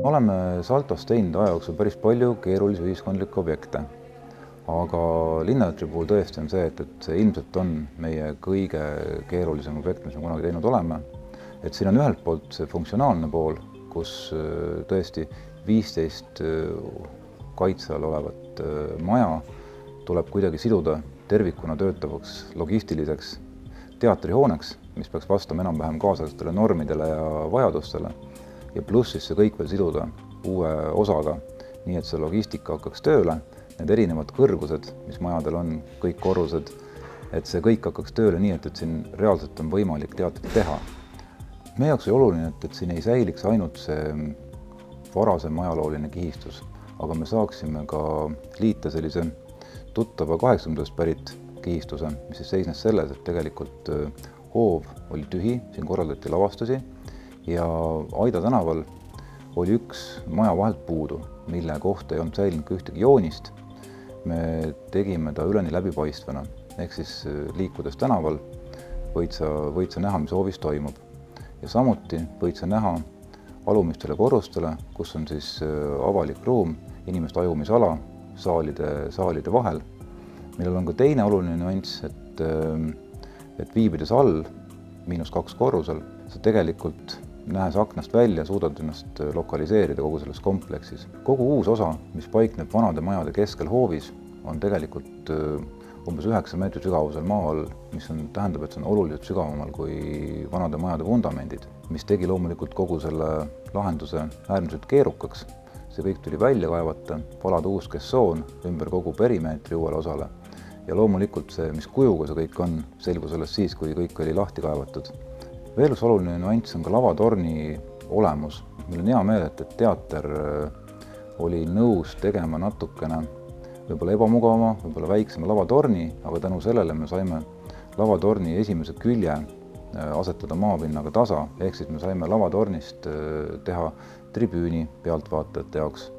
Oleme Saltos teinud aja jooksul päris palju keerulisi ühiskondlikke objekte, aga Linnateatri puhul tõesti on see, et see ilmselt on meie kõige keerulisem objekt, mis me kunagi teinud oleme. Et siin on ühelt poolt see funktsionaalne pool, kus tõesti 15 kaitse all olevat maja tuleb kuidagi siduda tervikuna töötavaks logistiliseks teatrihooneks, mis peaks vastama enam-vähem kaasaegsetele normidele ja vajadustele. Ja pluss siis see kõik veel siduda uue osaga, nii et see logistika hakkaks tööle, need erinevad kõrgused, mis majadel on, kõik korrused, et see kõik hakkaks tööle nii, et siin reaalselt on võimalik teatrit teha. Meie jaoks oli oluline, et siin ei säiliks ainult see varasem ajalooline kihistus, aga me saaksime ka liita sellise tuttava 80-ndast pärit kihistuse, mis siis seisnes selles, et tegelikult hoov oli tühi, siin korraldati lavastusi, ja Aida tänaval oli üks maja vahelt puudu, mille kohta ei olnud säilinud ühtegi joonist. Me tegime ta üleni läbipaistvana, ehk siis liikudes tänaval võid sa näha, mis hoovis toimub. Ja samuti võid sa näha alumistele korrustele, kus on siis avalik ruum, inimeste ajumisala saalide vahel, millel on ka teine oluline nüanss, et viibides all, -2 korrusel, sa tegelikult nähes aknast välja, suudad ennast lokaliseerida kogu selles kompleksis. Kogu uus osa, mis paikneb vanade majade keskel hoovis, on tegelikult umbes 9 meetri sügavusel maa all, mis tähendab, et see on oluliselt sügavamal kui vanade majade vundamendid, mis tegi loomulikult kogu selle lahenduse äärmiselt keerukaks. See kõik tuli välja kaevata, valada uus kessoon ümber kogu perimeetri uuele osale. Ja loomulikult see, mis kujuga see kõik on, selgus alles siis, kui kõik oli lahti kaevatud. Veel üks oluline nüanss on ka lavatorni olemus. Meil on hea meel, et teater oli nõus tegema natukene võib-olla ebamugavama, võib-olla väiksema lavatorni, aga tänu sellele me saime lavatorni esimese külje asetada maapinnaga tasa, ehk siis me saime lavatornist teha tribüüni pealtvaatajate jaoks,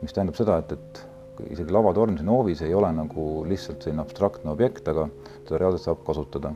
mis tähendab seda, et isegi lavatorn siin hoovis ei ole nagu lihtsalt selline abstraktne objekt, aga teda reaalselt saab kasutada.